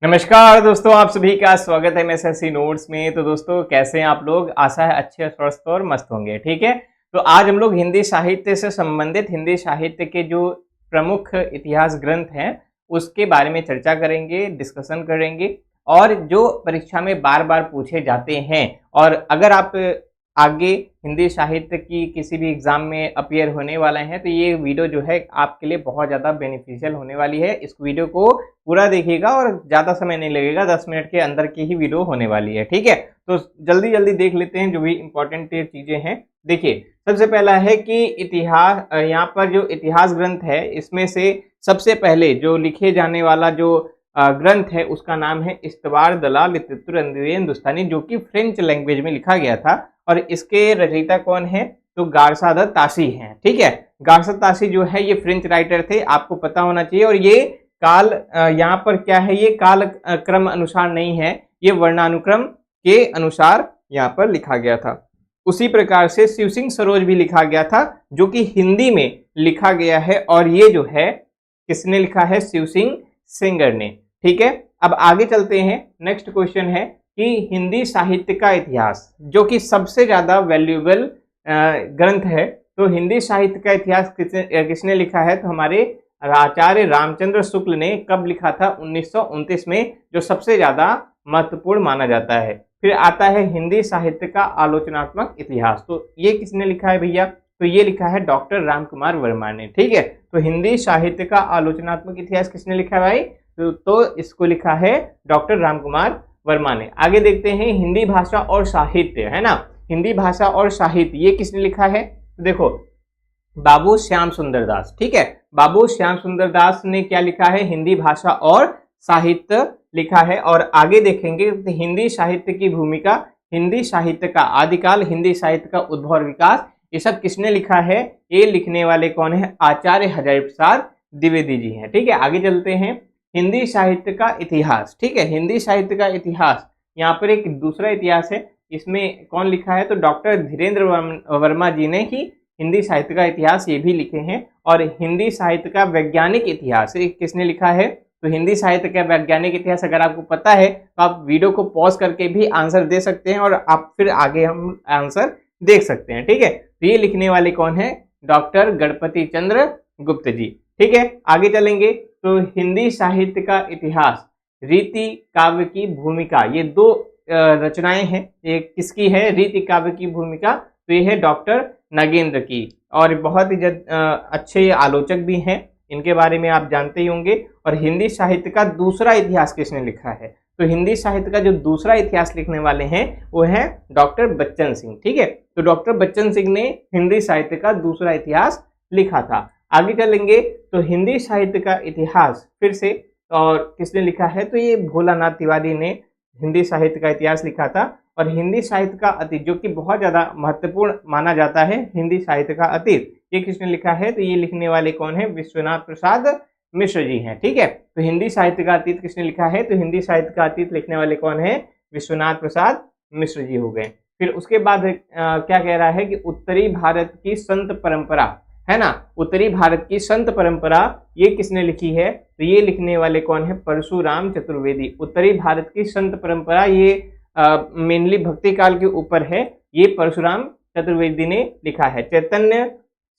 नमस्कार दोस्तों, आप सभी का स्वागत है एमएसएससी नोट्स में। तो दोस्तों कैसे हैं आप लोग? आशा है अच्छे स्वस्थ और मस्त होंगे। ठीक है, तो आज हम लोग हिंदी साहित्य से संबंधित हिंदी साहित्य के जो प्रमुख इतिहास ग्रंथ हैं उसके बारे में चर्चा करेंगे, डिस्कशन करेंगे और जो परीक्षा में बार बार पूछे जाते हैं। और अगर आप आगे हिंदी साहित्य की किसी भी एग्जाम में अपीयर होने वाले हैं तो ये वीडियो जो है आपके लिए बहुत ज़्यादा बेनिफिशियल होने वाली है। इस वीडियो को पूरा देखिएगा और ज़्यादा समय नहीं लगेगा, 10 मिनट के अंदर की ही वीडियो होने वाली है। ठीक है, तो जल्दी जल्दी देख लेते हैं जो भी इंपॉर्टेंट चीज़ें हैं। देखिए, सबसे पहला है कि इतिहास, यहाँ पर जो इतिहास ग्रंथ है इसमें से सबसे पहले जो लिखे जाने वाला जो ग्रंथ है उसका नाम है इस्तवार दलाल लिटरेचर हिंदुस्तानी, जो कि फ्रेंच लैंग्वेज में लिखा गया था। और इसके रचयिता कौन है? तो गारसादा ताशी हैं। ठीक है, गारसादा ताशी जो है ये फ्रेंच राइटर थे, आपको पता होना चाहिए। और ये काल यहाँ पर क्या है, ये काल क्रम अनुसार नहीं है, ये वर्णानुक्रम के अनुसार यहाँ पर लिखा गया था। उसी प्रकार से शिव सिंह सरोज भी लिखा गया था जो कि हिंदी में लिखा गया है, और ये जो है किसने लिखा है? शिव सिंह सेंगर ने। ठीक है, अब आगे चलते हैं। नेक्स्ट क्वेश्चन है कि हिंदी साहित्य का इतिहास, जो कि सबसे ज्यादा वैल्यूएबल ग्रंथ है, तो हिंदी साहित्य का इतिहास किसने लिखा है? तो हमारे आचार्य रामचंद्र शुक्ल ने कब लिखा था? 1929 में, जो सबसे ज्यादा महत्वपूर्ण माना जाता है। फिर आता है हिंदी साहित्य का आलोचनात्मक इतिहास, तो ये किसने लिखा है भैया? तो ये लिखा है डॉक्टर रामकुमार वर्मा ने। ठीक है, तो हिंदी साहित्य का आलोचनात्मक इतिहास किसने लिखा है भाई? तो इसको लिखा है डॉक्टर रामकुमार वर्मा ने। आगे देखते हैं हिंदी भाषा और साहित्य, है ना, हिंदी भाषा और साहित्य ये किसने लिखा है? तो देखो, बाबू श्याम सुंदर दास। ठीक है, बाबू श्याम सुंदर दास ने क्या लिखा है? हिंदी भाषा और साहित्य लिखा है। और आगे देखेंगे तो हिंदी साहित्य की भूमिका, हिंदी साहित्य का आदिकाल, हिंदी साहित्य का उद्भव और विकास, ये सब किसने लिखा है? ये लिखने वाले कौन है? आचार्य हजारी प्रसाद द्विवेदी जी हैं। ठीक है, आगे चलते हैं। हिंदी साहित्य का इतिहास, ठीक है, हिंदी साहित्य का इतिहास, यहाँ पर एक दूसरा इतिहास है, इसमें कौन लिखा है? तो डॉक्टर धीरेन्द्र वर्मा जी ने ही हिंदी साहित्य का इतिहास ये भी लिखे हैं। और हिंदी साहित्य का वैज्ञानिक इतिहास किसने लिखा है? तो हिंदी साहित्य का वैज्ञानिक इतिहास अगर आपको पता है तो आप वीडियो को पॉज करके भी आंसर दे सकते हैं और आप फिर आगे हम आंसर देख सकते हैं। ठीक है, तो ये लिखने वाले कौन है? डॉक्टर गणपति चंद्र गुप्त जी। ठीक है, आगे चलेंगे तो हिंदी साहित्य का इतिहास, रीति काव्य की भूमिका, ये दो रचनाएं हैं। एक किसकी है रीति काव्य की भूमिका? तो ये है डॉक्टर नगेंद्र की, और बहुत ही अच्छे आलोचक भी हैं, इनके बारे में आप जानते ही होंगे। और हिंदी साहित्य का दूसरा इतिहास किसने लिखा है? तो हिंदी साहित्य का जो दूसरा इतिहास लिखने वाले हैं वो है डॉक्टर बच्चन सिंह। ठीक है, तो डॉक्टर बच्चन सिंह ने हिंदी साहित्य का दूसरा इतिहास लिखा था। आगे चलेंगे तो हिंदी साहित्य का इतिहास फिर से और किसने लिखा है? तो ये भोलानाथ तिवारी ने हिंदी साहित्य का इतिहास लिखा था। और हिंदी साहित्य का अतीत, जो कि बहुत ज्यादा महत्वपूर्ण माना जाता है, हिंदी साहित्य का अतीत, ये किसने लिखा है? तो ये लिखने वाले कौन है? विश्वनाथ प्रसाद मिश्र जी हैं। ठीक है, तो हिंदी साहित्य का अतीत किसने लिखा है? तो हिंदी साहित्य का अतीत लिखने वाले कौन है? विश्वनाथ प्रसाद मिश्र जी हो गए। फिर उसके बाद क्या कह रहा है कि उत्तरी भारत की संत परंपरा, है ना, उत्तरी भारत की संत परंपरा ये किसने लिखी है? तो ये लिखने वाले कौन है? परशुराम चतुर्वेदी। उत्तरी भारत की संत परंपरा ये मेनली भक्ति काल के ऊपर है, ये परशुराम चतुर्वेदी ने लिखा है। चैतन्य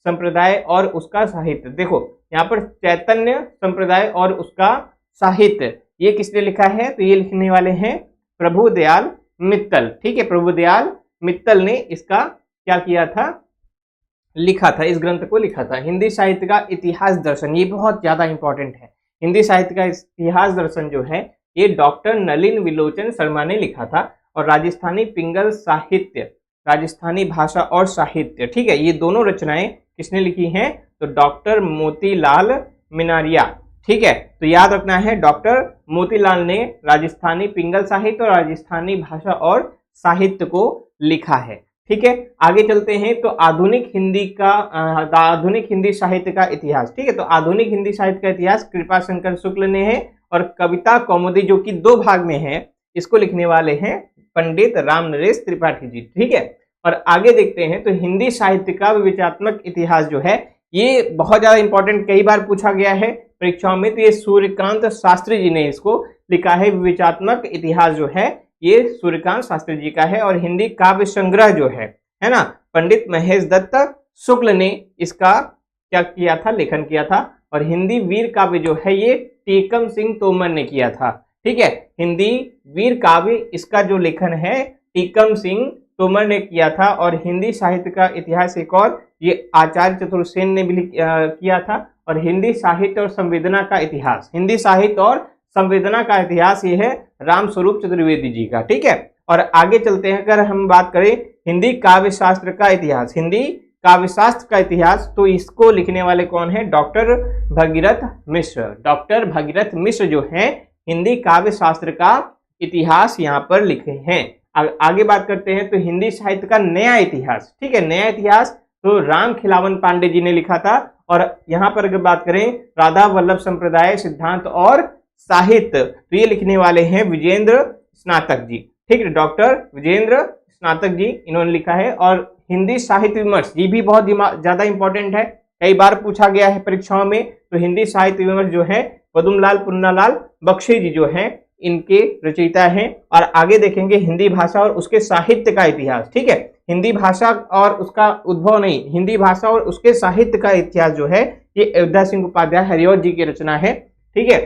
संप्रदाय और उसका साहित्य, देखो यहाँ पर चैतन्य संप्रदाय और उसका साहित्य ये किसने लिखा है? तो ये लिखने वाले हैं प्रभुदयाल मित्तल। ठीक है, प्रभुदयाल मित्तल ने इसका क्या किया था? लिखा था, इस ग्रंथ को लिखा था। हिंदी साहित्य का इतिहास दर्शन, ये बहुत ज्यादा इंपॉर्टेंट है। हिंदी साहित्य का इतिहास दर्शन जो है ये डॉक्टर नलिन विलोचन शर्मा ने लिखा था। और राजस्थानी पिंगल साहित्य, राजस्थानी भाषा और साहित्य, ठीक है, ये दोनों रचनाएं किसने लिखी हैं? तो डॉक्टर मोतीलाल मिनारिया। ठीक है, तो याद रखना है डॉक्टर मोतीलाल ने राजस्थानी पिंगल साहित्य और राजस्थानी भाषा और साहित्य को लिखा है। ठीक है, आगे चलते हैं तो आधुनिक हिंदी का आधुनिक हिंदी साहित्य का इतिहास। ठीक है, तो आधुनिक हिंदी साहित्य का इतिहास कृपा शंकर शुक्ल ने है। और कविता कौमुदी जो कि 2 भाग में है, इसको लिखने वाले हैं पंडित राम नरेश त्रिपाठी जी। ठीक है, और आगे देखते हैं तो हिंदी साहित्य का विवेचनात्मक इतिहास जो है ये बहुत ज्यादा इंपॉर्टेंट, कई बार पूछा गया है परीक्षाओं में, तो ये सूर्यकांत शास्त्री जी ने इसको लिखा है। विवेचनात्मक इतिहास जो है ये सूर्यकांत शास्त्री जी का है। और हिंदी काव्य संग्रह जो है ना, पंडित महेश दत्त शुक्ल ने इसका क्या किया था, लेखन किया था। और हिंदी वीर काव्य जो है ये टीकम सिंह तोमर ने किया था। ठीक है, हिंदी वीर काव्य इसका जो लेखन है टीकम सिंह तोमर ने किया था। और हिंदी साहित्य का इतिहास एक और ये आचार्य चतुर्सेन ने भी किया था। और हिंदी साहित्य और संवेदना का इतिहास, हिंदी साहित्य और संवेदना का इतिहास ये है रामस्वरूप चतुर्वेदी जी का। ठीक है, और आगे चलते हैं। अगर हम बात करें हिंदी काव्य शास्त्र का इतिहास, हिंदी काव्य शास्त्र का इतिहास, तो इसको लिखने वाले कौन है? डॉक्टर भगीरथ मिश्र। डॉक्टर भगीरथ मिश्र जो है हिंदी काव्य शास्त्र का इतिहास यहाँ पर लिखे हैं। आगे बात करते हैं तो हिंदी साहित्य का नया इतिहास, ठीक है, नया इतिहास तो राम खिलावन पांडे जी ने लिखा था। और यहाँ पर अगर बात करें राधा वल्लभ संप्रदाय सिद्धांत और साहित्य, तो ये लिखने वाले हैं विजेंद्र स्नातक जी। ठीक है, डॉक्टर विजेंद्र स्नातक जी इन्होंने लिखा है। और हिंदी साहित्य विमर्श ये भी बहुत ज्यादा इंपॉर्टेंट है, कई बार पूछा गया है परीक्षाओं में। तो हिंदी साहित्य विमर्श जो है पदुमलाल पुन्नालाल बख्शी जी जो है इनके रचयिता हैं। और आगे देखेंगे हिंदी भाषा और उसके साहित्य का इतिहास। ठीक है, हिंदी भाषा और उसका उद्भव नहीं, हिंदी भाषा और उसके साहित्य का इतिहास जो है ये अयोध्या सिंह उपाध्याय हरिऔध जी की रचना है। ठीक है,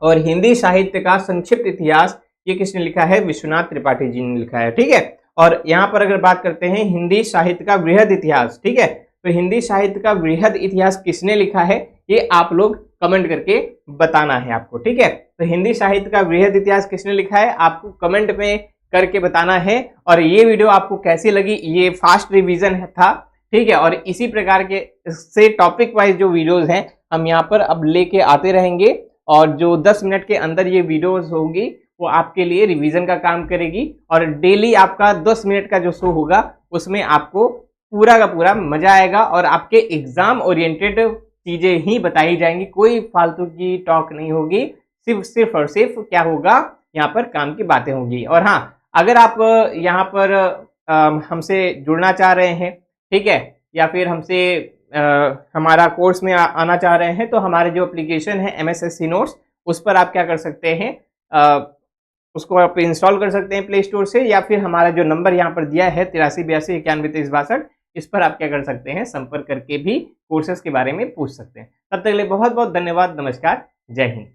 और हिंदी साहित्य का संक्षिप्त इतिहास ये किसने लिखा है? विश्वनाथ त्रिपाठी जी ने लिखा है। ठीक है, और यहाँ पर अगर बात करते हैं हिंदी साहित्य का वृहद इतिहास, ठीक है, तो हिंदी साहित्य का वृहद इतिहास किसने लिखा है ये आप लोग कमेंट करके बताना है आपको। ठीक है, तो हिंदी साहित्य का वृहद इतिहास किसने लिखा है आपको कमेंट में करके बताना है। और ये वीडियो आपको कैसी लगी, ये फास्ट रिवीजन था। ठीक है, और इसी प्रकार के से टॉपिक वाइज जो वीडियोस हैं हम यहाँ पर अब लेके आते रहेंगे। और जो 10 मिनट के अंदर ये वीडियोस होगी वो आपके लिए रिवीजन का काम करेगी। और डेली आपका 10 मिनट का जो शो होगा उसमें आपको पूरा का पूरा मजा आएगा और आपके एग्जाम ओरिएंटेड चीजें ही बताई जाएंगी, कोई फालतू की टॉक नहीं होगी, सिर्फ और सिर्फ क्या होगा यहाँ पर काम की बातें होंगी। और हाँ, अगर आप यहाँ पर हमसे जुड़ना चाह रहे हैं, ठीक है, या फिर हमसे हमारा कोर्स में आना चाह रहे हैं, तो हमारे जो एप्लीकेशन है MSSC नोट्स, उस पर आप क्या कर सकते हैं, उसको आप इंस्टॉल कर सकते हैं प्ले स्टोर से, या फिर हमारा जो नंबर यहाँ पर दिया है 8382912362, इस पर आप क्या कर सकते हैं, संपर्क करके भी कोर्सेज के बारे में पूछ सकते हैं। तब तक के लिए बहुत बहुत धन्यवाद, नमस्कार, जय हिंद।